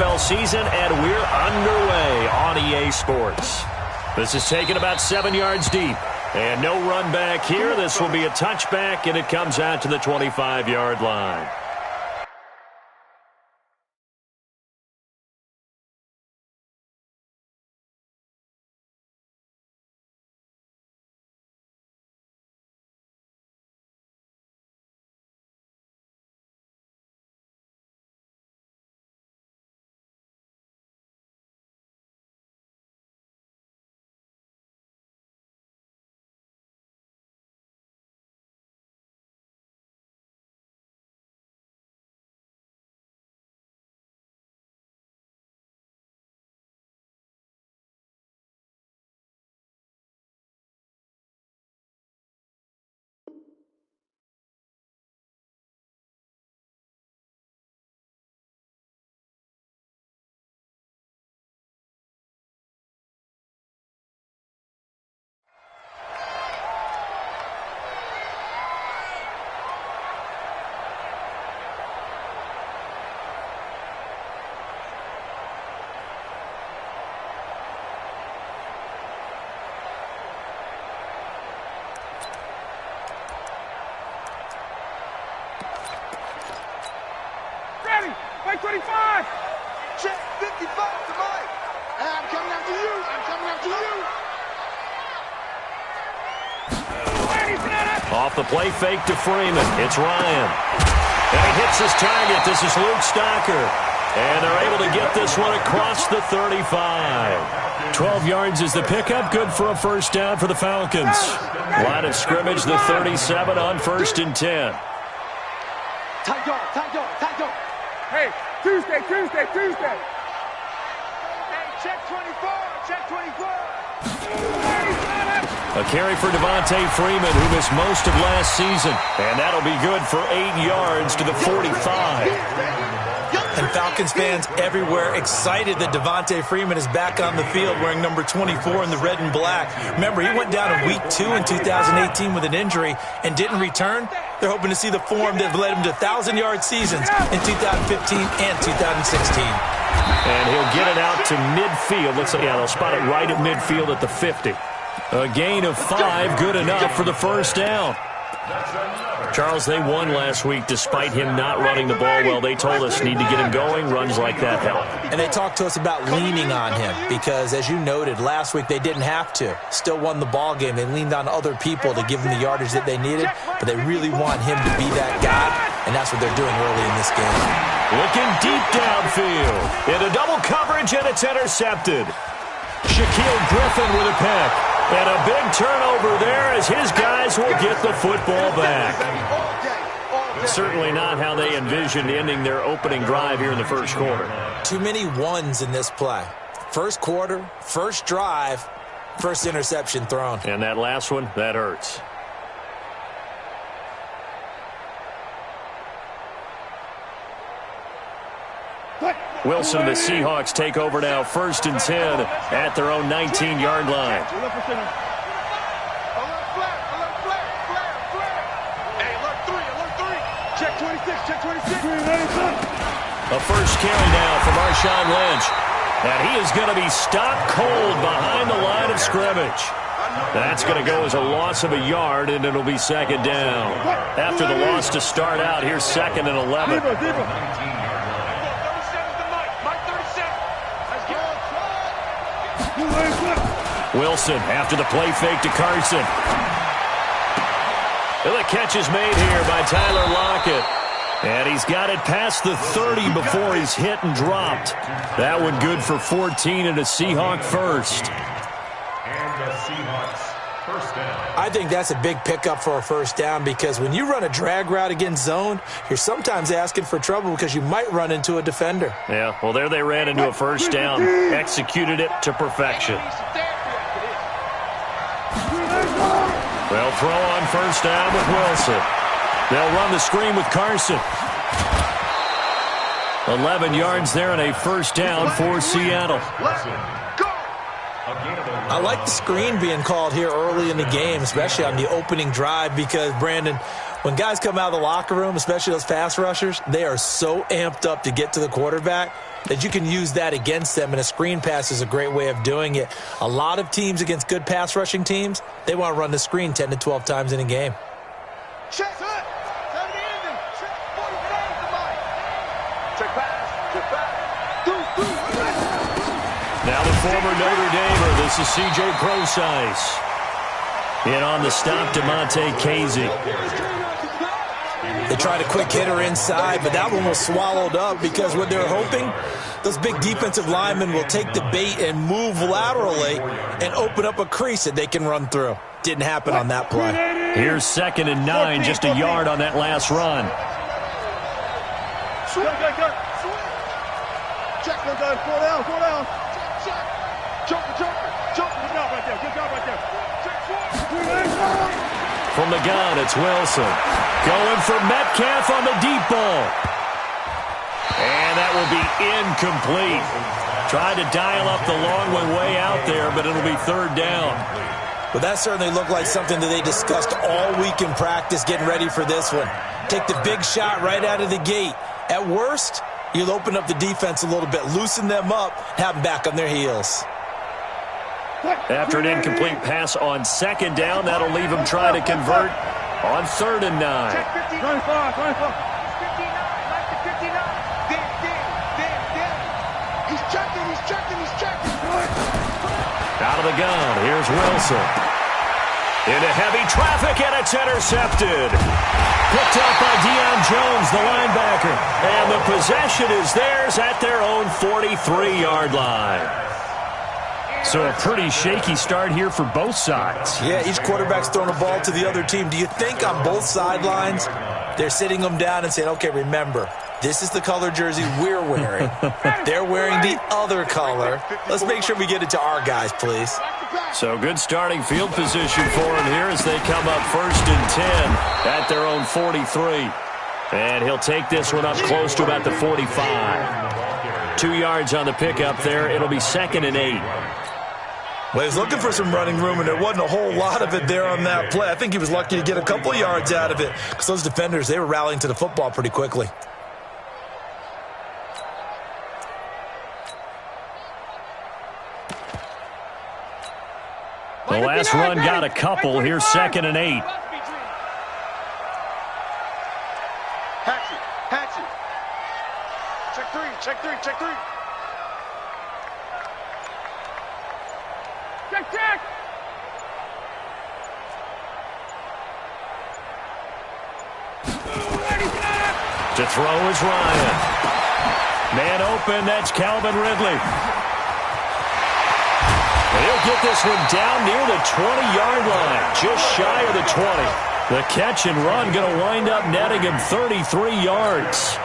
NFL season, and we're underway on EA Sports. This is taken about 7 yards deep. And no run back here. This will be a touchback, and it comes out to the 25-yard line. Mike 25! Check 55 to Mike! I'm coming after you! I'm coming after you! Off the play fake to Freeman. It's Ryan. And he hits his target. This is Luke Stocker. And they're able to get this one across the 35. 12 yards is the pickup. Good for a first down for the Falcons. Line of scrimmage, the 37 on 1st and 10. Tight dog, tight dog, tight dog. Hey, Tuesday. Hey, check 24, check 24. A carry for Devontae Freeman, who missed most of last season. And that'll be good for 8 yards to the 45. And Falcons fans everywhere excited that Devontae Freeman is back on the field wearing number 24 in the red and black. Remember, he went down in week 2 in 2018 with an injury and didn't return. They're hoping to see the form that led him to 1,000-yard seasons in 2015 and 2016. And he'll get it out to midfield. Looks like, yeah, they'll spot it right at midfield at the 50. A gain of 5, good enough for the first down. Charles, they won last week despite him not running the ball well. They told us need to get him going. Runs like that help. And they talked to us about leaning on him because, as you noted, last week they didn't have to. Still won the ball game. They leaned on other people to give them the yardage that they needed, but they really want him to be that guy, and that's what they're doing early in this game. Looking deep downfield. Into double coverage, and it's intercepted. Shaquille Griffin with a pick. And a big turnover there as his guys will get the football back. Certainly not how they envisioned ending their opening drive here in the first quarter. Too many ones in this play. First quarter, first drive, first interception thrown. And that last one, that hurts. Wilson and the Seahawks take over now, 1st and 10 at their own 19-yard line. Check 26, check 26. A first carry now from Marshawn Lynch. And he is going to be stopped cold behind the line of scrimmage. That's going to go as a loss of a yard, and it'll be 2nd down. After the loss to start out, here's 2nd and 11. Wilson after the play fake to Carson. And the catch is made here by Tyler Lockett. And he's got it past the 30 before he's hit and dropped. That one good for 14 and a Seahawk first. I think that's a big pickup for a first down because when you run a drag route against zone, you're sometimes asking for trouble because you might run into a defender. Yeah, well, there they ran into a first down. Executed it to perfection. They'll throw on first down with Wilson. They'll run the screen with Carson. 11 yards there and a first down for Seattle. I like the screen being called here early in the game, especially on the opening drive because, Brandon, when guys come out of the locker room, especially those pass rushers, they are so amped up to get to the quarterback. that you can use that against them, and a screen pass is a great way of doing it. A lot of teams against good pass rushing teams, they want to run the screen 10 to 12 times in a game. Check pass. Now the former Notre Damer, this is C.J. Prosise. In on the stop, DeMonte Casey. They tried a quick hitter inside, but that one was swallowed up because what they're hoping, those big defensive linemen will take the bait and move laterally and open up a crease that they can run through. Didn't happen on that play. Here's 2nd and 9, just a yard on that last run. Check, go down, go down. Check. Jump. Good job right there. From the gun, it's Wilson. Going for Metcalf on the deep ball. And that will be incomplete. Tried to dial up the long one way out there, but it'll be 3rd down. But that certainly looked like something that they discussed all week in practice getting ready for this one. Take the big shot right out of the gate. At worst, you'll open up the defense a little bit, loosen them up, have them back on their heels. After an incomplete pass on 2nd down, that'll leave him trying to convert on 3rd and 9. 25. He's checking. Out of the gun, here's Wilson. Into heavy traffic, and it's intercepted. Picked up by Deion Jones, the linebacker. And the possession is theirs at their own 43-yard line. So a pretty shaky start here for both sides. Yeah, each quarterback's throwing a ball to the other team. Do you think on both sidelines they're sitting them down and saying, okay, remember, this is the color jersey we're wearing. They're wearing the other color. Let's make sure we get it to our guys, please. So good starting field position for them here as they come up 1st and 10 at their own 43. And he'll take this one up close to about the 45. 2 yards on the pickup there. It'll be 2nd and 8. Well, he was looking for some running room, and there wasn't a whole lot of it there on that play. I think he was lucky to get a couple of yards out of it because those defenders, they were rallying to the football pretty quickly. The last run got a couple. Here's 2nd and 8. Hatchet. Check three. Check. To throw is Ryan. Man open, that's Calvin Ridley. He'll get this one down near the 20-yard line, just shy of the 20. The catch and run going to wind up netting him 33 yards.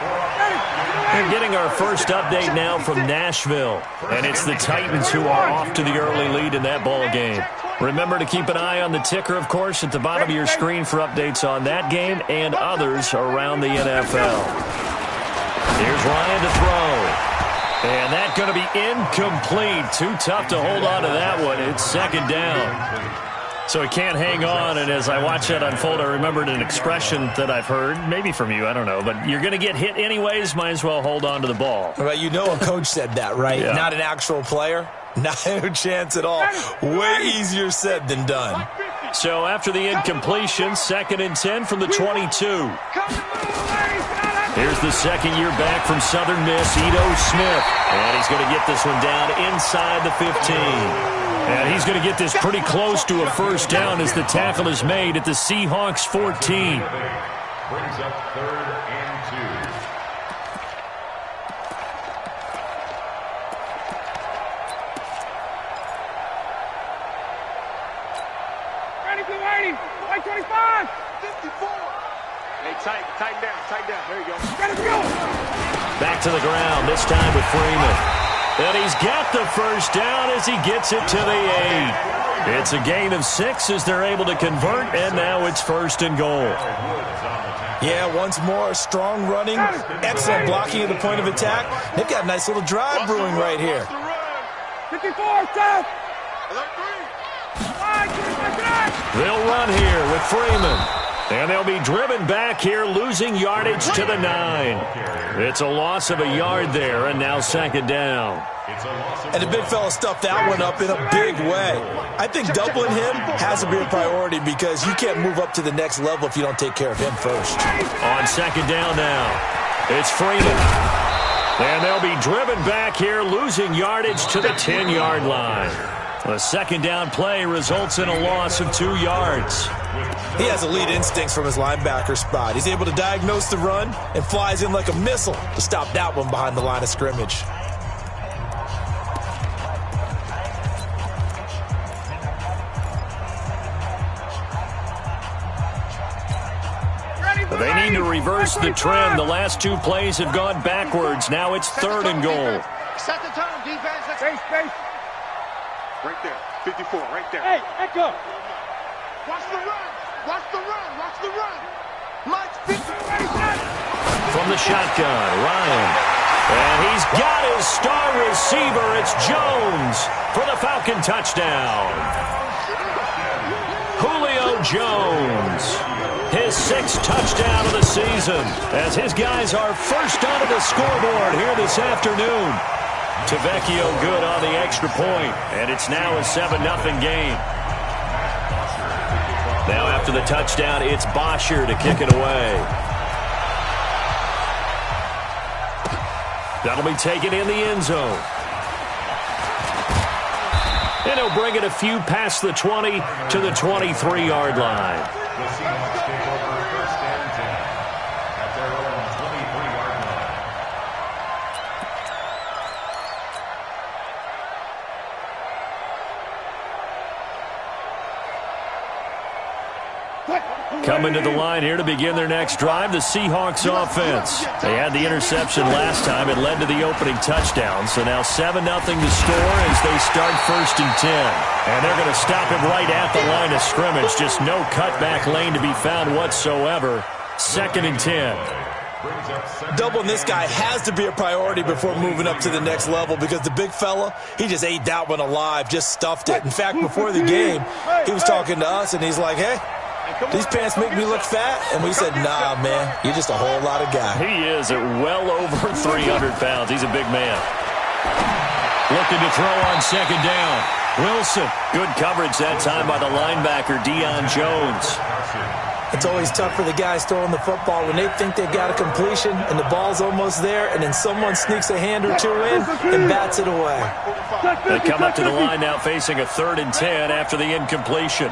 We're getting our first update now from Nashville, and it's the Titans who are off to the early lead in that ball game. Remember to keep an eye on the ticker, of course, at the bottom of your screen for updates on that game and others around the NFL. Here's Ryan to throw. And that's going to be incomplete. Too tough to hold on to that one. It's 2nd down. So he can't hang on, and as I watch that unfold, I remembered an expression that I've heard, maybe from you, I don't know, but you're going to get hit anyways, might as well hold on to the ball. Well, you know a coach said that, right? Yeah. Not an actual player. No chance at all. Way easier said than done. So after the incompletion, 2nd and 10 from the 22. Here's the second year back from Southern Miss, Ito Smith. And he's going to get this one down inside the 15. And he's going to get this pretty close to a first down as the tackle is made at the Seahawks 14. Brings up 3rd and 2. Ready, like 25, 54. Hey, tighten down. There you go. Ready to go. Back to the ground, this time with Freeman. And he's got the first down as he gets it to the 8. It's a gain of 6 as they're able to convert, and now it's 1st and goal. Yeah, once more, strong running, excellent blocking at the point of attack. They've got a nice little drive brewing right here. 54, stop. They'll run here with Freeman. And they'll be driven back here, losing yardage to the 9. It's a loss of a yard there, and now second down. And the big fella stuffed that one up in a big way. I think doubling him has to be a priority because you can't move up to the next level if you don't take care of him first. On second down now, it's Freeman. And they'll be driven back here, losing yardage to the 10-yard line. A second down play results in a loss of 2 yards. He has elite instincts from his linebacker spot. He's able to diagnose the run and flies in like a missile to stop that one behind the line of scrimmage. They need to reverse the trend. The last 2 plays have gone backwards. Now it's 3rd and goal. Set the tone, defense. Space. Right there. 54, right there. Hey, echo. Watch the run. Watch the run. Watch the run. Mike, 50. From the shotgun, Ryan. And he's got his star receiver. It's Jones for the Falcon touchdown. Julio Jones. His 6th touchdown of the season as his guys are first onto the scoreboard here this afternoon. Tavecchio good on the extra point, and it's now a 7-0 game. Now after the touchdown, it's Bosher to kick it away. That'll be taken in the end zone. And he'll bring it a few past the 20 to the 23-yard line. The Seahawks take over 1st and 10 at their own 23-yard line. Coming to the line here to begin their next drive, the Seahawks offense. They had the interception last time. It led to the opening touchdown. So now 7-0 to score as they start 1st and 10. And they're going to stop it right at the line of scrimmage. Just no cutback lane to be found whatsoever. 2nd and 10. Doubling this guy has to be a priority before moving up to the next level because the big fella, he just ate that one alive, just stuffed it. In fact, before the game, he was talking to us, and he's like, hey, these pants make me look fat. And we said, nah, man, you're just a whole lot of guy. He is at well over 300 pounds. He's a big man. Looking to throw on second down. Wilson. Good coverage that time by the linebacker, Deion Jones. It's always tough for the guys throwing the football when they think they've got a completion and the ball's almost there, and then someone sneaks a hand or 2 in and bats it away. They come up to the line now facing a 3rd and 10 after the incompletion.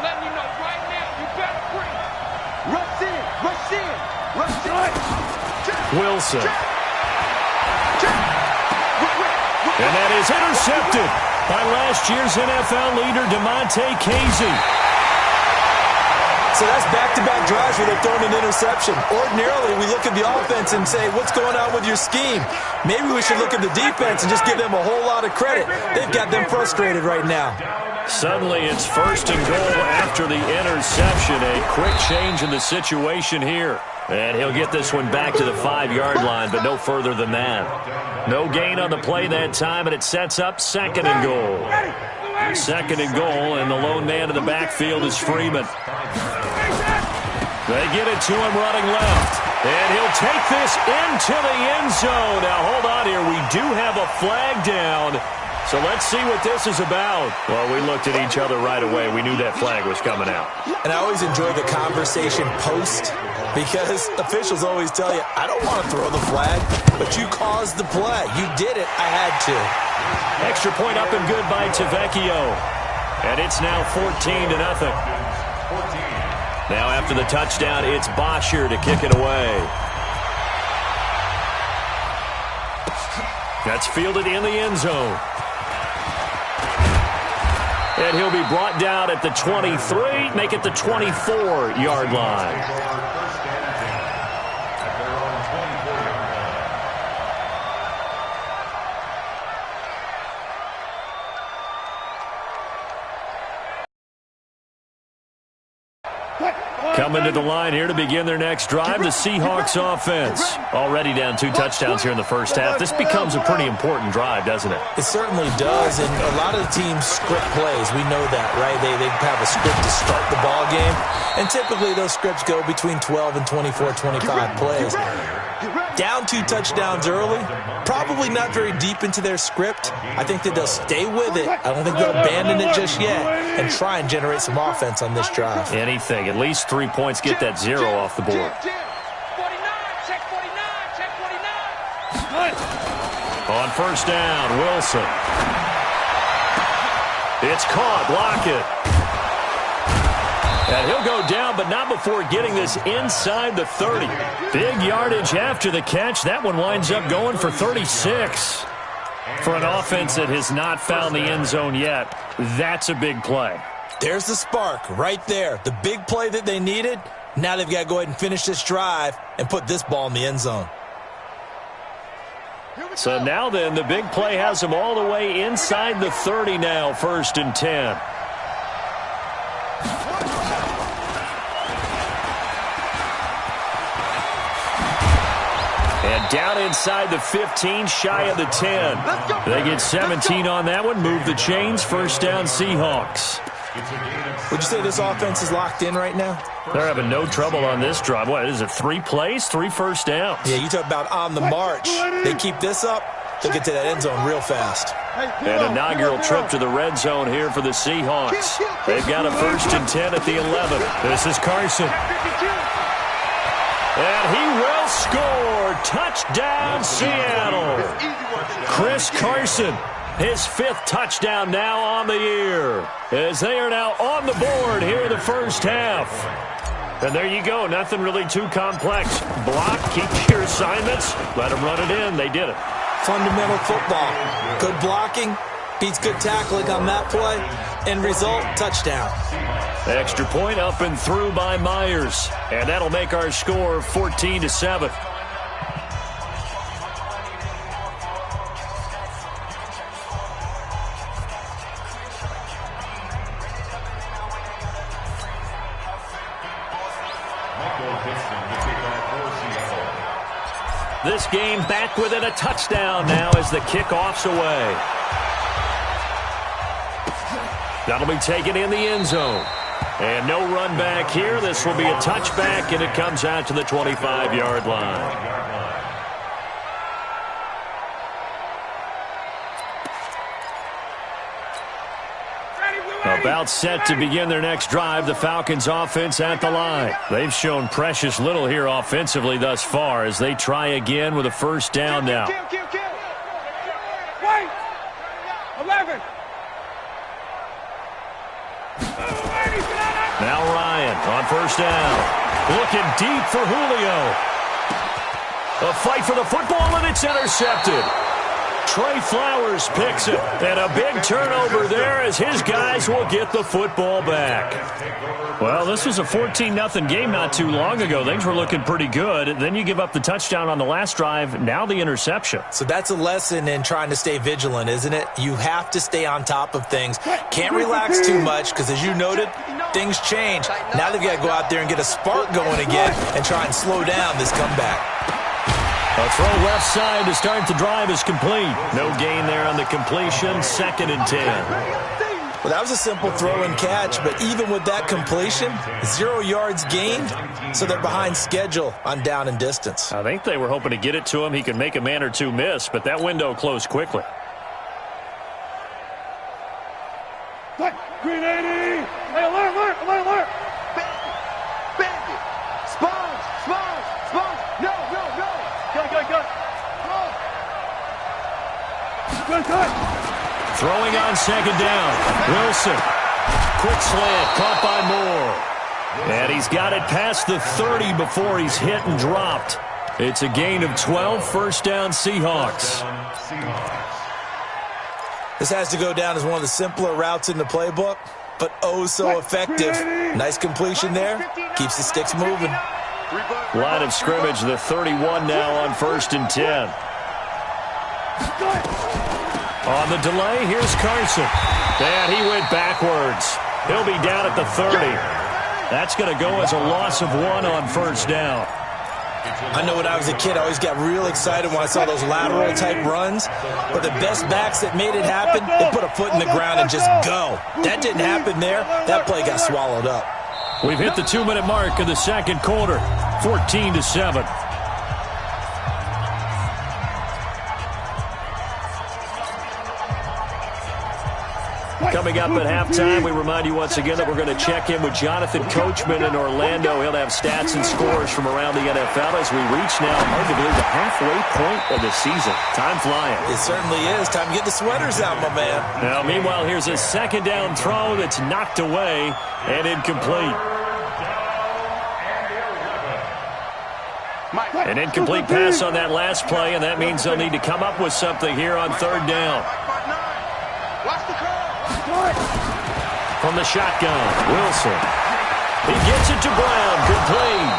Wilson. And that is intercepted by last year's NFL leader, DeMonte Casey. So that's back-to-back drives where they're throwing an interception. Ordinarily, we look at the offense and say, what's going on with your scheme? Maybe we should look at the defense and just give them a whole lot of credit. They've got them frustrated right now. Suddenly, it's 1st and goal after the interception. A quick change in the situation here. And he'll get this one back to the 5-yard line, but no further than that. No gain on the play that time, and it sets up 2nd and goal. 2nd and goal, and the lone man in the backfield is Freeman. They get it to him running left. And he'll take this into the end zone. Now, hold on here. We do have a flag down. So let's see what this is about. Well, we looked at each other right away. We knew that flag was coming out. And I always enjoy the conversation post because officials always tell you, I don't want to throw the flag, but you caused the play. You did it. I had to. Extra point up and good by Tavecchio. And it's now 14-0. Now after the touchdown, it's Bosher to kick it away. That's fielded in the end zone. And he'll be brought down at the 23, make it the 24-yard line. Coming to the line here to begin their next drive, the Seahawks offense. Already down 2 touchdowns here in the first half. This becomes a pretty important drive, doesn't it? It certainly does, and a lot of the teams script plays. We know that, right? They have a script to start the ball game, and typically those scripts go between 12 and 24, 25 plays. Down 2 touchdowns early, probably not very deep into their script. I think that they'll stay with it. I don't think they'll abandon it just yet and try and generate some offense on this drive. Anything. At least 3 points, get that 0 off the board. On first down, Wilson. It's caught. Block it. And he'll go down, but not before getting this inside the 30. Big yardage after the catch. That one winds up going for 36. For an offense that has not found the end zone yet, that's a big play. There's the spark right there. The big play that they needed. Now they've got to go ahead and finish this drive and put this ball in the end zone. So now then, the big play has them all the way inside the 30 now, 1st and 10. And down inside the 15, shy of the 10. They get 17 on that one, move the chains, 1st down Seahawks. Would you say this offense is locked in right now? They're having no trouble on this drive. What is it, 3 plays, 3 first downs? Yeah, you talk about on the march. They keep this up, they'll get to that end zone real fast. An inaugural trip to the red zone here for the Seahawks. They've got a 1st and 10 at the 11. This is Carson. And he will score. Touchdown, Seattle. Chris Carson. His 5th touchdown now on the year, as they are now on the board here in the first half. And there you go. Nothing really too complex. Block, keep your assignments, let them run it in. They did it. Fundamental football. Good blocking beats good tackling on that play. End result, touchdown. Extra point up and through by Myers. And that'll make our score 14-7. This game back within a touchdown now as the kickoff's away. That'll be taken in the end zone. And no run back here. This will be a touchback, and it comes out to the 25-yard line. About set to begin their next drive, the Falcons offense at the line. They've shown precious little here offensively thus far as they try again with a 1st down now. Wait! 11. Now Ryan on 1st down. Looking deep for Julio. A fight for the football, and it's intercepted. Trey Flowers picks it, and a big turnover there as his guys will get the football back. Well, this was a 14-0 game not too long ago. Things were looking pretty good. Then you give up the touchdown on the last drive, now the interception. So that's a lesson in trying to stay vigilant, isn't it? You have to stay on top of things. Can't relax too much because, as you noted, things change. Now they've got to go out there and get a spark going again and try and slow down this comeback. A throw left side to start the drive is complete. No gain there on the completion. 2nd and 10. Well, that was a simple throw and catch, but even with that completion, 0 yards gained, so they're behind schedule on down and distance. I think they were hoping to get it to him. He could make a man or two miss, but that window closed quickly. Green 80. Hey, alert. Bandit. Sponge. No. Good. Throwing on 2nd down. Wilson. Quick slant. Caught by Moore. And he's got it past the 30 before he's hit and dropped. It's a gain of 12. 1st down Seahawks. This has to go down as one of the simpler routes in the playbook, but oh so effective. Nice completion there. Keeps the sticks moving. Line of scrimmage, the 31 now on 1st and 10. On the delay, here's Carson. And he went backwards. He'll be down at the 30. That's going to go as a loss of 1 on first down. I know when I was a kid, I always got real excited when I saw those lateral-type runs. But the best backs that made it happen, they put a foot in the ground and just go. That didn't happen there. That play got swallowed up. We've hit the 2-minute mark in the second quarter, 14-7. Coming up at halftime, we remind you once again that we're going to check in with Jonathan Coachman in Orlando. He'll have stats and scores from around the NFL as we reach now, hard to believe, the halfway point of the season. Time flying. It certainly is. Time to get the sweaters out, my man. Now, meanwhile, here's a second down throw that's knocked away and incomplete. An incomplete pass on that last play, and that means they'll need to come up with something here on third down. From the shotgun, Wilson. He gets it to Brown, complete.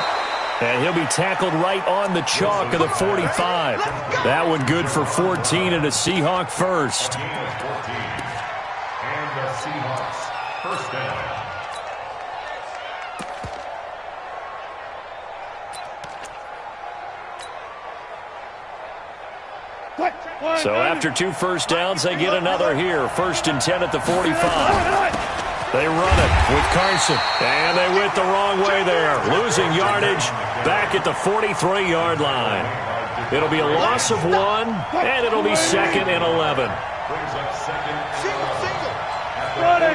And he'll be tackled right on the chalk of the 45. That one good for 14 and a Seahawk first. And the Seahawks first down. So after 2 first downs, they get another here. 1st and 10 at the 45. They run it with Carson, and they went the wrong way there. Losing yardage back at the 43-yard line. It'll be a loss of 1, and it'll be 2nd and 11. Brings up second. Single. Got it.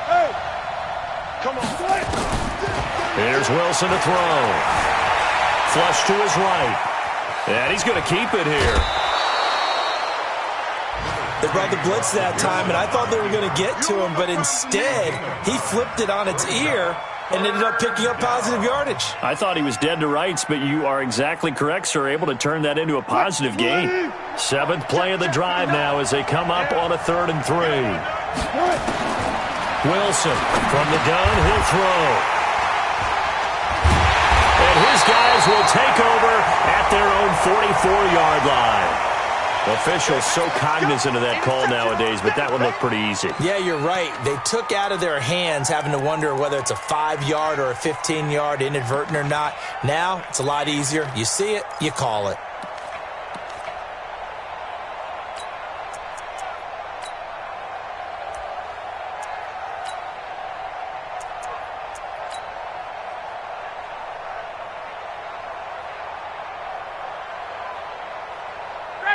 Hey. Come on. Here's Wilson to throw. Flush to his right. And he's going to keep it here. They brought the blitz that time, and I thought they were going to get to him, but instead, he flipped it on its ear and ended up picking up positive yardage. I thought he was dead to rights, but you are exactly correct, sir. Able to turn that into a positive gain. 7th play of the drive now as they come up on a 3rd and 3. Wilson from the gun, he'll throw. And his guys will take over at their own 44-yard line. Officials so cognizant of that call nowadays, but that one looked pretty easy. Yeah, you're right. They took out of their hands having to wonder whether it's a 5-yard or a 15-yard, inadvertent or not. Now, it's a lot easier. You see it, you call it.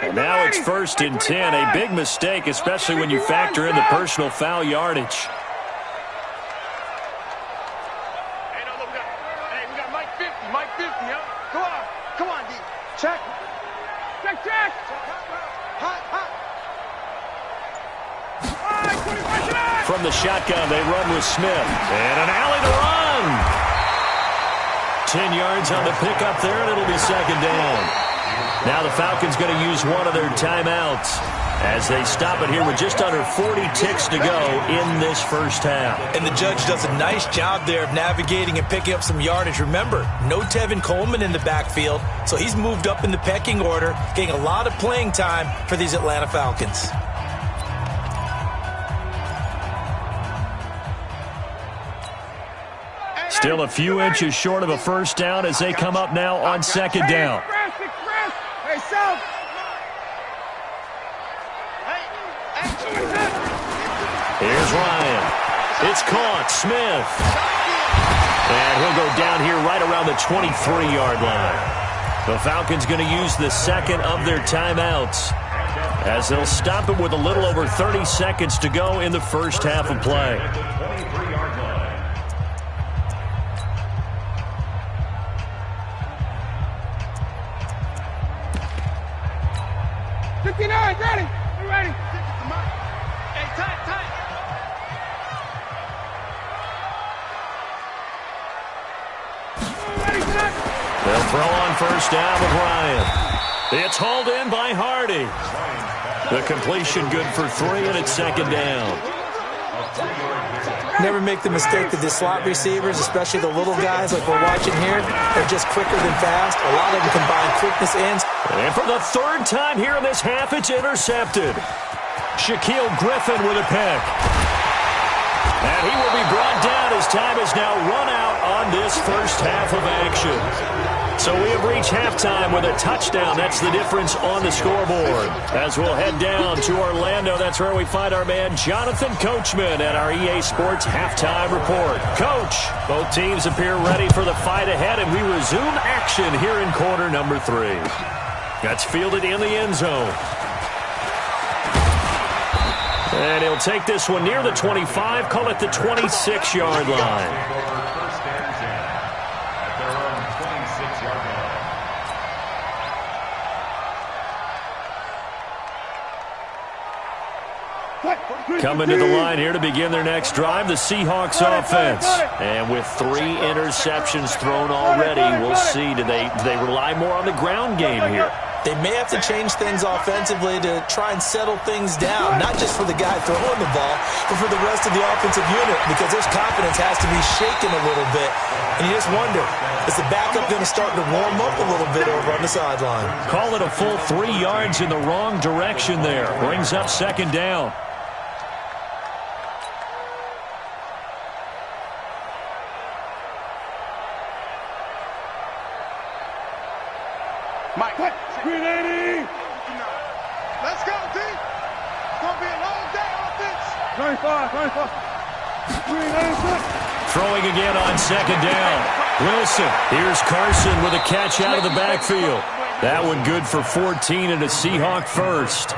And now it's 1st and 10. A big mistake, especially when you factor in the personal foul yardage. Hey, we got Mike 50, huh? Come on, D. Check. Hot. From the shotgun, they run with Smith. And an alley to run. 10 yards on the pickup there, and it'll be 2nd down. Now the Falcons going to use one of their timeouts as they stop it here with just under 40 ticks to go in this first half. And the judge does a nice job there of navigating and picking up some yardage. Remember, no Tevin Coleman in the backfield, so he's moved up in the pecking order, getting a lot of playing time for these Atlanta Falcons. Still a few inches short of a first down as they come up now on 2nd down. Hey, South. Here's Ryan. It's caught. Smith. And he'll go down here right around the 23-yard line. The Falcons going to use the 2nd of their timeouts as they'll stop it with a little over 30 seconds to go in the first half of play. 23-yard line. Ready. Hey, tight. They'll throw on first down with Ryan. It's hauled in by Hardy. The completion good for 3, and it's 2nd down. Never make the mistake that the slot receivers, especially the little guys like we're watching here, are just quicker than fast. A lot of them combine quickness and And for the third time here in this half, it's intercepted. Shaquille Griffin with a pick. And he will be brought down as time is now run out on this first half of action. So we have reached halftime with a touchdown. That's the difference on the scoreboard. As we'll head down to Orlando, that's where we find our man Jonathan Coachman at our EA Sports Halftime Report. Coach, both teams appear ready for the fight ahead, and we resume action here in quarter number 3. That's fielded in the end zone. And he'll take this one near the 25, call it the 26-yard line. Coming to the line here to begin their next drive, the Seahawks offense. And with 3 interceptions thrown already, we'll see. Do they rely more on the ground game here? They may have to change things offensively to try and settle things down, not just for the guy throwing the ball, but for the rest of the offensive unit, because his confidence has to be shaken a little bit. And you just wonder, is the backup going to start to warm up a little bit over on the sideline? Call it a full 3 yards in the wrong direction there. Brings up second down. Mike, screen 80. Let's go, D. It's going to be a long day offense. 25. Screen 86. Throwing again on second down. Wilson. Here's Carson with a catch out of the backfield. That one good for 14 and a Seahawk first.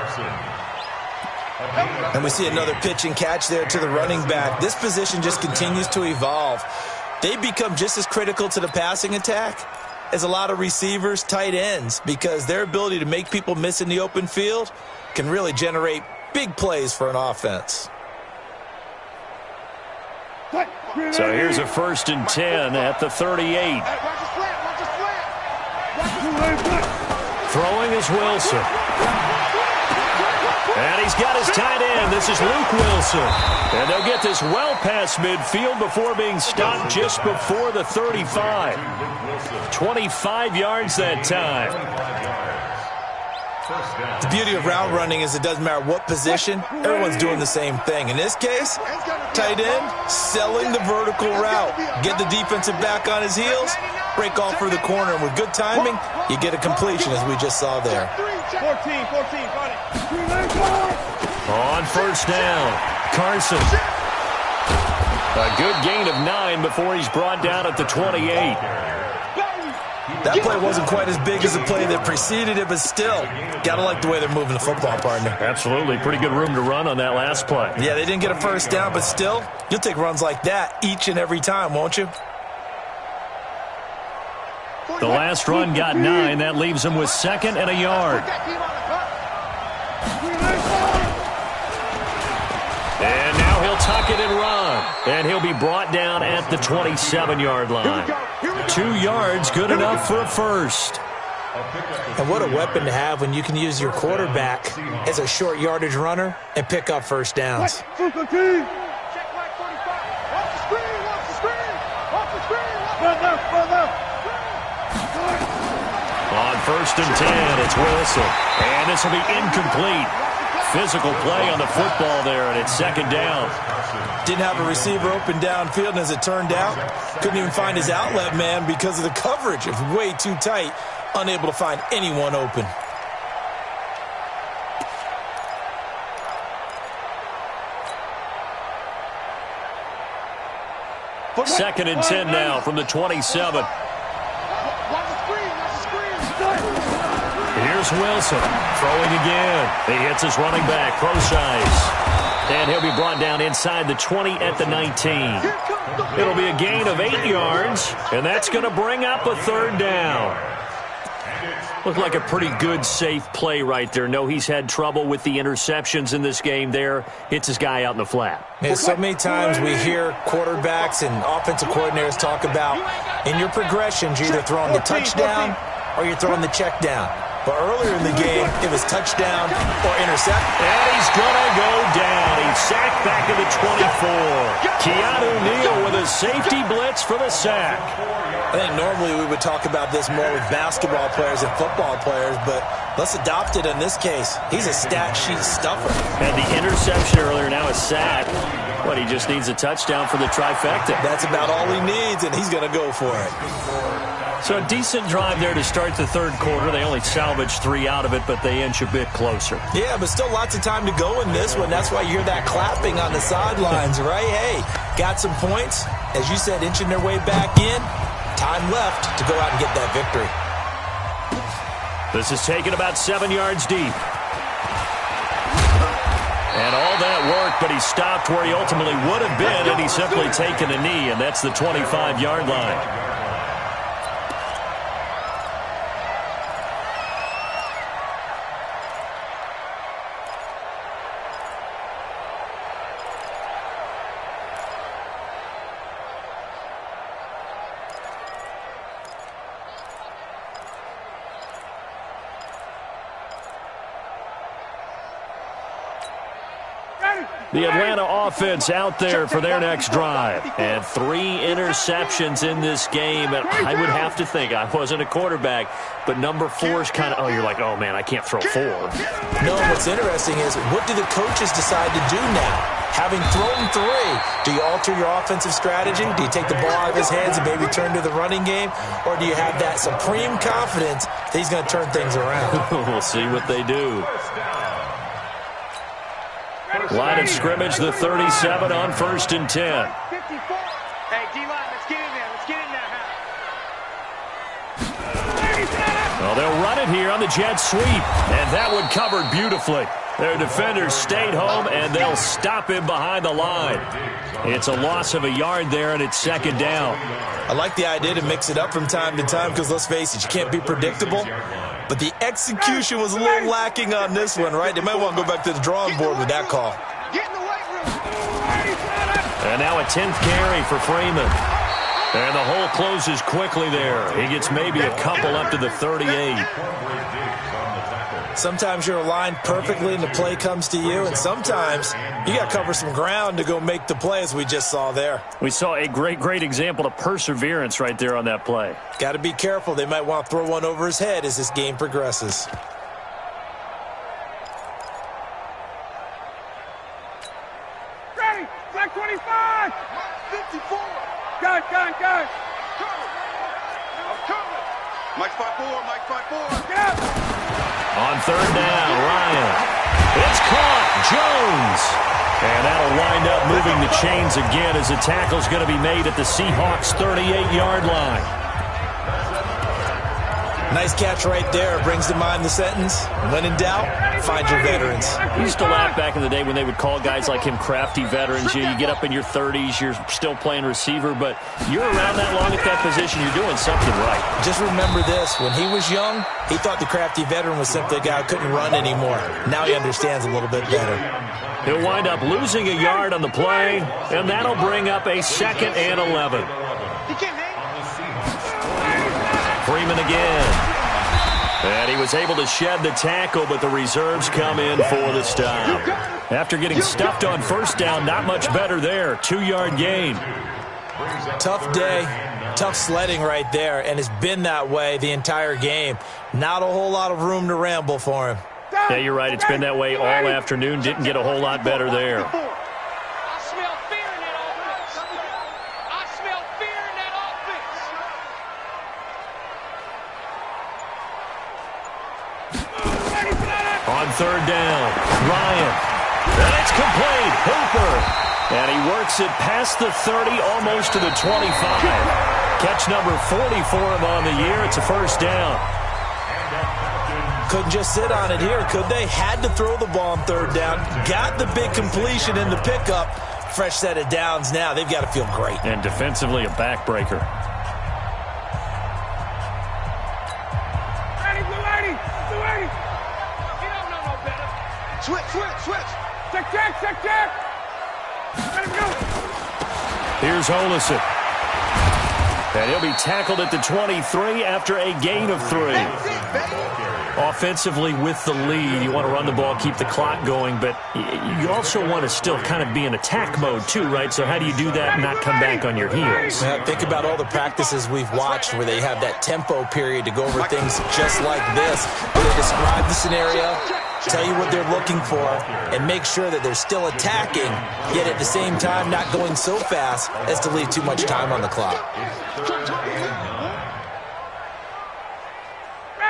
And we see another pitch and catch there to the running back. This position just continues to evolve. They become just as critical to the passing attack as a lot of receivers, tight ends, because their ability to make people miss in the open field can really generate big plays for an offense. So here's a 1st and 10 at the 38. Throwing is Wilson. And he's got his tight end. This is Luke Wilson. And they'll get this well past midfield before being stopped just before the 35. 25 yards that time. The beauty of route running is it doesn't matter what position, everyone's doing the same thing. In this case, tight end, selling the vertical route. Get the defensive back on his heels, break off for the corner, and with good timing, you get a completion as we just saw there. 14, On first down, Carson. A good gain of 9 before he's brought down at the 28. That play wasn't quite as big as the play that preceded it, but still, gotta like the way they're moving the football, partner. Absolutely. Pretty good room to run on that last play. Yeah, they didn't get a first down, but still, you'll take runs like that each and every time, won't you? The last run got 9. That leaves him with 2nd and a yard. And now he'll tuck it and run. And he'll be brought down at the 27-yard line. 2 yards, good enough for a first. And what a weapon to have when you can use your quarterback as a short yardage runner and pick up first downs. On 1st and 10, it's Wilson. And this will be incomplete. Physical play on the football there, and it's 2nd down. Didn't have a receiver open downfield, and as it turned out, couldn't even find his outlet man because of the coverage. It was way too tight, unable to find anyone open. Second and 10 now from the 27. Here's Wilson throwing again. He hits his running back, Procise. And he'll be brought down inside the 20 at the 19. It'll be a gain of 8 yards, and that's going to bring up a 3rd down. Looked like a pretty good, safe play right there. No, he's had trouble with the interceptions in this game there. Hits his guy out in the flat. Man, so many times we hear quarterbacks and offensive coordinators talk about in your progressions, you're either throwing the touchdown or you're throwing the check down. But earlier in the game, it was touchdown or intercept. And he's going to go down. He's sacked back at the 24. Keanu Neal with a safety blitz for the sack. I think normally we would talk about this more with basketball players and football players, but let's adopt it in this case. He's a stat sheet stuffer. And the interception earlier, now a sack. But he just needs a touchdown for the trifecta. That's about all he needs, and he's going to go for it. So a decent drive there to start the third quarter. They only salvaged 3 out of it, but they inch a bit closer. Yeah, but still lots of time to go in this one. That's why you hear that clapping on the sidelines, right? Hey, got some points. As you said, inching their way back in. Time left to go out and get that victory. This is taken about 7 yards deep. And all that work, but he stopped where he ultimately would have been, and he's simply taken a knee, and that's the 25-yard line. The Atlanta offense out there for their next drive. And 3 interceptions in this game. And I would have to think, I wasn't a quarterback, but number 4 is kind of, oh, you're like, oh, man, I can't throw 4. No, what's interesting is, what do the coaches decide to do now? Having thrown 3, do you alter your offensive strategy? Do you take the ball out of his hands and maybe turn to the running game? Or do you have that supreme confidence that he's going to turn things around? We'll see what they do. Line of scrimmage, the 37 on 1st and 10. 54. Hey, D-line, let's get in there. Let's get in there. Well, they'll run it here on the jet sweep. And that one covered beautifully. Their defenders stayed home, and they'll stop him behind the line. It's a loss of a yard there, and it's 2nd down. I like the idea to mix it up from time to time because, let's face it, you can't be predictable. But the execution was a little lacking on this one, right? They might want to go back to the drawing board with that call. Get in the weight room. And now a 10th carry for Freeman. And the hole closes quickly there. He gets maybe a couple up to the 38. Sometimes you're aligned perfectly and the play comes to you, and sometimes you got to cover some ground to go make the play, as we just saw there. We saw a great example of perseverance right there on that play. Got to be careful. They might want to throw one over his head as this game progresses. Ready. Flag 25. 54. Gun. I'm coming. Mike 5-4. Mike 5-4. Yeah. On 3rd down, Ryan. It's caught. Jones. And that'll wind up moving the chains again as the tackle's going to be made at the Seahawks' 38-yard line. Nice catch right there. Brings to mind the sentence, when in doubt, find your veterans. We used to laugh back in the day when they would call guys like him crafty veterans. You get up in your 30s, you're still playing receiver, but you're around that long at that position, you're doing something right. Just remember this. When he was young, he thought the crafty veteran was simply a guy who couldn't run anymore. Now he understands a little bit better. He'll wind up losing a yard on the play, and that'll bring up a 2nd and 11. Freeman again. And he was able to shed the tackle, but the reserves come in for the stop. After getting stuffed on 1st down, not much better there. 2-yard gain. Tough day, tough sledding right there, and it's been that way the entire game. Not a whole lot of room to ramble for him. Yeah, you're right. It's been that way all afternoon. Didn't get a whole lot better there. I smell fear in that offense. I smell fear in that offense. On 3rd down, Ryan. And it's complete. Hooper. And he works it past the 30, almost to the 25. Catch number 40 for him on the year. It's a 1st down. Couldn't just sit on it here, could they? Had to throw the ball on 3rd down. Got the big completion in the pickup. Fresh set of downs now. They've got to feel great. And defensively, a backbreaker. Ready, blue 80. Blue 80. You don't know no better. Switch. Check. Let him go. Here's Olison. And he'll be tackled at the 23 after a gain of 3. Offensively with the lead, you want to run the ball, keep the clock going, but you also want to still kind of be in attack mode too, right? So how do you do that and not come back on your heels? Yeah, think about all the practices we've watched where they have that tempo period to go over things just like this, where they describe the scenario, tell you what they're looking for, and make sure that they're still attacking, yet at the same time not going so fast as to leave too much time on the clock.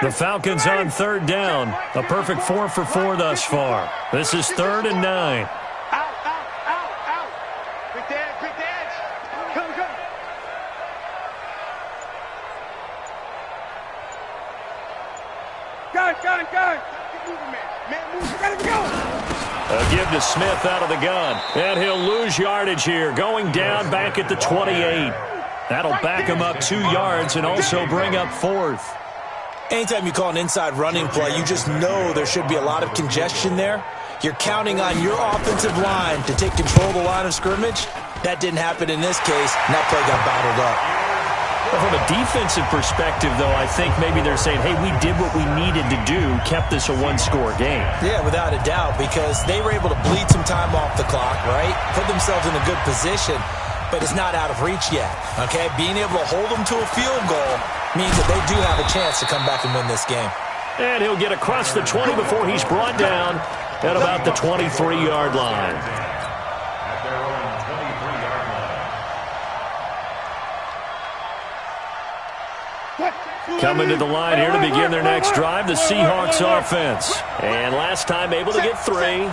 The Falcons on 3rd down. A perfect 4 for 4 thus far. This is 3rd and 9. Out. Quick edge. Come. Got it. Keep moving, man. Move. Gotta go. A give to Smith out of the gun. And he'll lose yardage here. Going down back at the 28. That'll back him up 2 yards and also bring up 4th. Anytime you call an inside running play, you just know there should be a lot of congestion there. You're counting on your offensive line to take control of the line of scrimmage. That didn't happen in this case, and that play got bottled up. Well, from a defensive perspective, though, I think maybe they're saying, hey, we did what we needed to do, kept this a 1-score game. Yeah, without a doubt, because they were able to bleed some time off the clock, right? Put themselves in a good position, but it's not out of reach yet, okay? Being able to hold them to a field goal means that they do have a chance to come back and win this game. And he'll get across the 20 before he's brought down at about the 23-yard line. At their own 23-yard line. Coming to the line here to begin their next drive, the Seahawks offense. And last time able to get 3.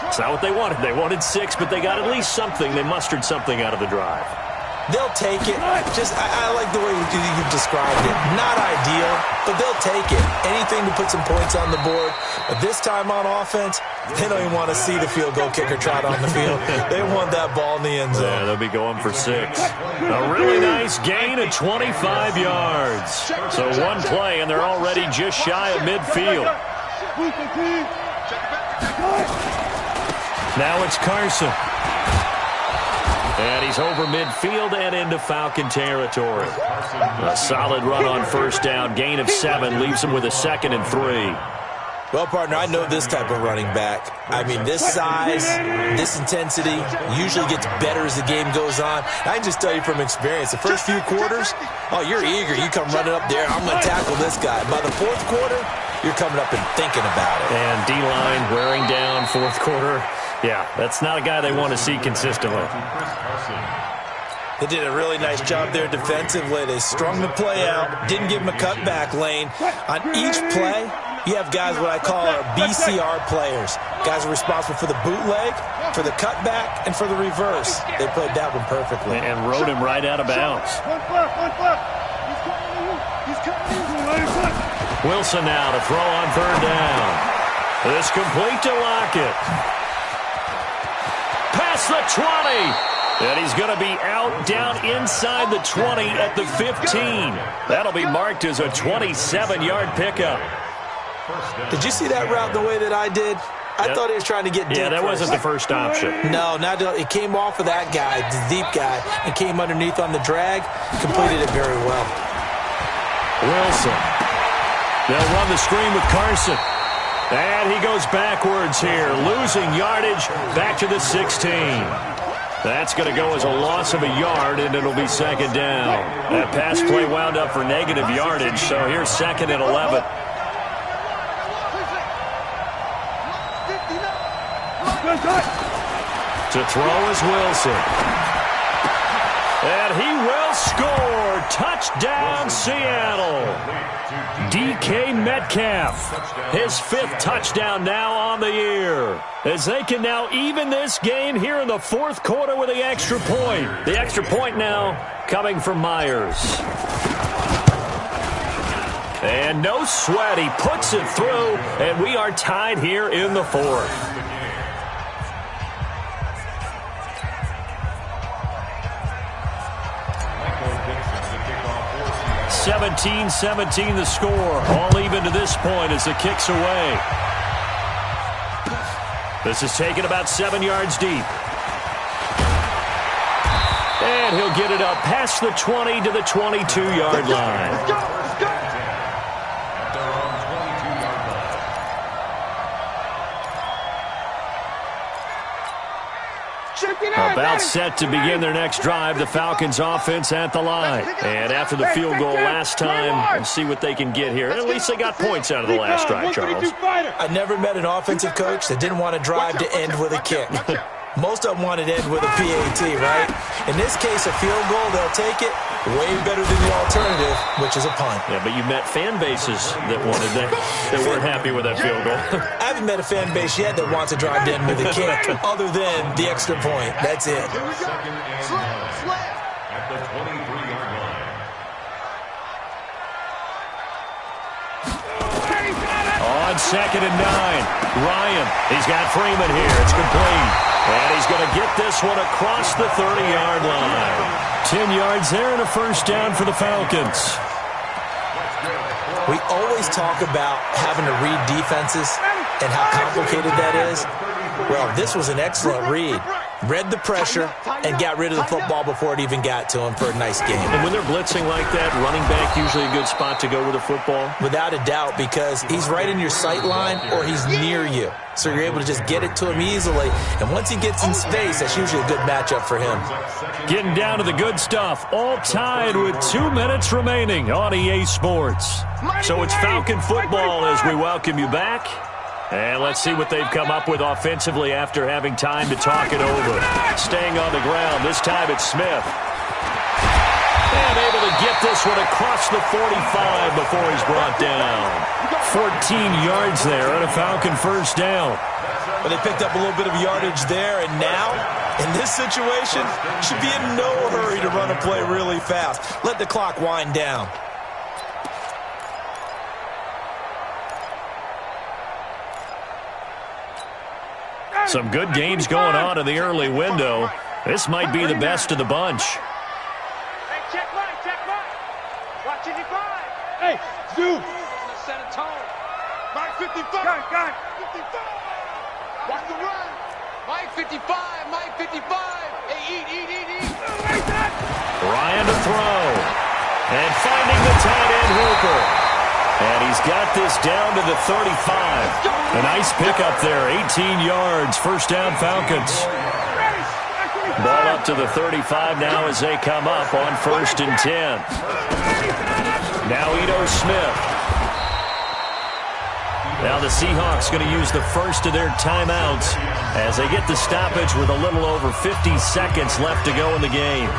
It's not what they wanted. They wanted 6, but they got at least something. They mustered something out of the drive. They'll take it. I like the way you've described it. Not ideal, but they'll take it. Anything to put some points on the board. But this time on offense, they don't even want to see the field goal kicker trot on the field. They want that ball in the end zone. Yeah, they'll be going for 6. A really nice gain of 25 yards. So one play, and they're already just shy of midfield. Now it's Carson. And he's over midfield and into Falcon territory. A solid run on 1st down. Gain of 7 leaves him with a 2nd and 3. Well, partner, I know this type of running back. I mean, this size, this intensity usually gets better as the game goes on. I can just tell you from experience, the first few quarters, oh, you're eager. You come running up there, I'm going to tackle this guy. By the 4th quarter, you're coming up and thinking about it. And D-line wearing down 4th quarter. Yeah, that's not a guy they want to see consistently. They did a really nice job there defensively. They strung the play out, didn't give him a cutback lane. On each play, you have guys what I call our BCR players. Guys are responsible for the bootleg, for the cutback, and for the reverse. They played that one perfectly. And rode him right out of bounds. Wilson now to throw on 3rd down. This complete to Lockett. Past the 20. And he's going to be out down inside the 20 at the 15. That'll be marked as a 27-yard pickup. Did you see that route the way that I did? I thought he was trying to get deep. Yeah, that wasn't the first option. No, it came off of that guy, the deep guy, and came underneath on the drag. Completed it very well. Wilson. They'll run the screen with Carson. And he goes backwards here, losing yardage back to the 16. That's going to go as a loss of a yard, and it'll be 2nd down. That pass play wound up for negative yardage, so here's 2nd and 11. To throw is Wilson. And he will score. Touchdown, Seattle. DK Metcalf, his 5th touchdown now on the year, as they can now even this game here in the 4th quarter with the extra point. The extra point now coming from Myers. And no sweat, he puts it through, and we are tied here in the 4th. 17-17 the score. All even to this point as the kick's away. This is taken about 7 yards deep. And he'll get it up past the 20 to the 22-yard line. Let's go. Let's go. At their own 22-yard line. About set to begin their next drive, the Falcons offense at the line. And after the field goal last time, we'll see what they can get here. At least they got points out of the last drive, Charles. I never met an offensive coach that didn't want to drive to end with a kick. Most of them wanted to end with a PAT, right? In this case, a field goal, they'll take it. Way better than the alternative, which is a punt. Yeah, but you met fan bases that wanted that weren't happy with that field goal. I haven't met a fan base yet that wants to drive to end with a kick, other than the extra point. That's it. Second and 9 at the 23-yard line. On 2nd and 9, Ryan. He's got Freeman here. It's complete. And he's going to get this one across the 30-yard line. 10 yards there and a first down for the Falcons. We always talk about having to read defenses and how complicated that is. Well, this was an excellent read. Read the pressure and got rid of the football before it even got to him for a nice game. And when they're blitzing like that, running back usually a good spot to go with the football? Without a doubt, because he's right in your sight line or he's near you. So you're able to just get it to him easily. And once he gets in space, that's usually a good matchup for him. Getting down to the good stuff. All tied with 2 minutes remaining on EA Sports. So it's Falcon football as we welcome you back. And let's see what they've come up with offensively after having time to talk it over. Staying on the ground. This time it's Smith. And able to get this one across the 45 before he's brought down. 14 yards there and a Falcon first down. But they picked up a little bit of yardage there, and now, in this situation, should be in no hurry to run a play really fast. Let the clock wind down. Some good games going on in the early window. This might be the best of the bunch. Hey, check mine. Watch it, divide. Hey, Zoo. Set a tone. Mike 55. Got 55. Watch the run. Mike 55. Hey, eat. Ryan to throw. And finding the tight end Hooper. And he's got this down to the 35. A nice pickup there, 18 yards, first down Falcons. Ball up to the 35 now as they come up on 1st and 10. Now Ito Smith. Now the Seahawks going to use the first of their timeouts as they get the stoppage with a little over 50 seconds left to go in the game.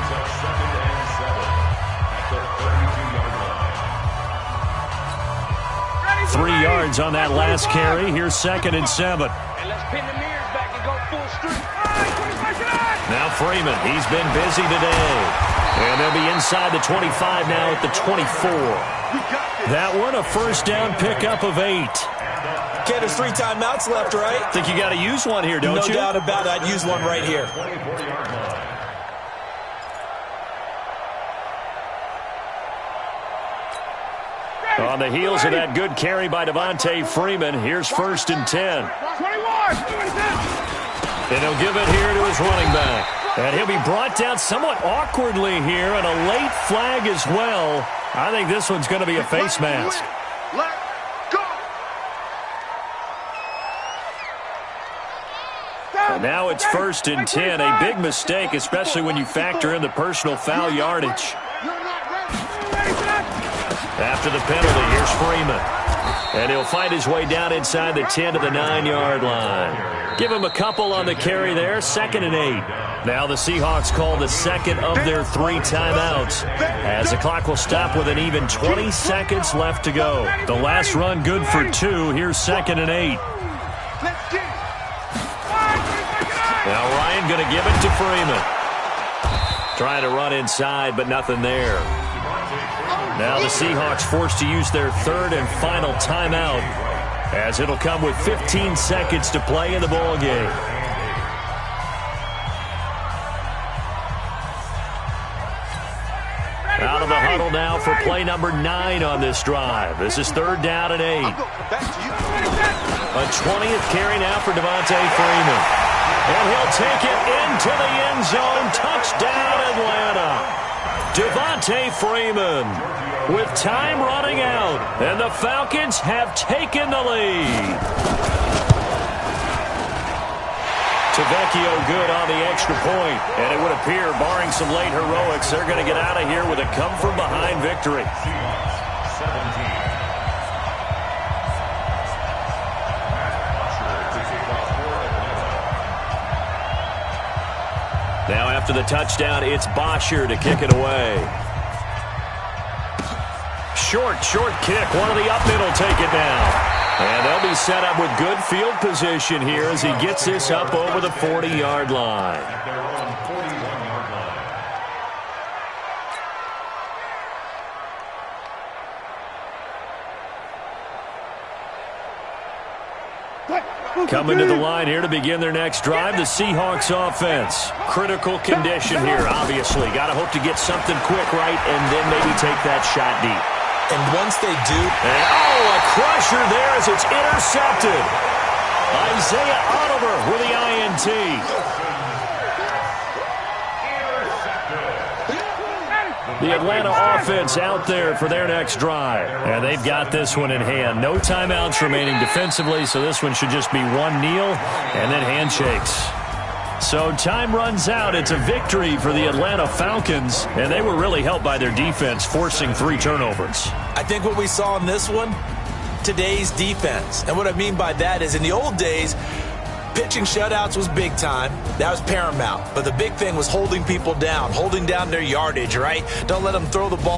3 yards on that last carry. Here's 2nd and 7. And let's pin the mirrors back and go full street. Now Freeman, he's been busy today. And they'll be inside the 25 now at the 24. That one, a first down pickup of 8. Okay, there's 3 timeouts left, right? Think you got to use one here, don't you? No doubt about it. I'd use one right here. On the heels of that good carry by Devontae Freeman, here's 1st and 10. 21. And he'll give it here to his running back. And he'll be brought down somewhat awkwardly here, and a late flag as well. I think this one's going to be a face mask. Let's go. And now it's 1st and 10. A big mistake, especially when you factor in the personal foul yardage. After the penalty, here's Freeman. And he'll fight his way down inside the 10 to the 9-yard line. Give him a couple on the carry there, 2nd and 8. Now the Seahawks call the second of their 3 timeouts as the clock will stop with an even 20 seconds left to go. The last run good for 2. Here's 2nd and 8. Now Ryan going to give it to Freeman. Trying to run inside, but nothing there. Now the Seahawks forced to use their 3rd and final timeout as it'll come with 15 seconds to play in the ball game. Out of the huddle now for play number 9 on this drive. This is 3rd down and 8. A 20th carry now for Devontae Freeman. And he'll take it into the end zone. Touchdown, Atlanta. Devontae Freeman with time running out. And the Falcons have taken the lead. Tavecchio good on the extra point. And it would appear, barring some late heroics, they're going to get out of here with a come-from-behind victory. Now after the touchdown, it's Bosher to kick it away. Short kick. One of the up mid will take it down. And they'll be set up with good field position here as he gets this up over the 40-yard line. At their own 41-yard line. Coming to the line here to begin their next drive, the Seahawks offense. Critical condition here, obviously. Got to hope to get something quick right and then maybe take that shot deep. And once they do... And, a crusher there as it's intercepted. Isaiah Oliver with the INT. The Atlanta offense out there for their next drive. And they've got this one in hand. No timeouts remaining defensively, so this one should just be one kneel and then handshakes. So time runs out. It's a victory for the Atlanta Falcons, and they were really helped by their defense, forcing 3 turnovers. I think what we saw in this one, today's defense. And what I mean by that is in the old days, pitching shutouts was big time. That was paramount. But the big thing was holding people down, holding down their yardage, right? Don't let them throw the ball.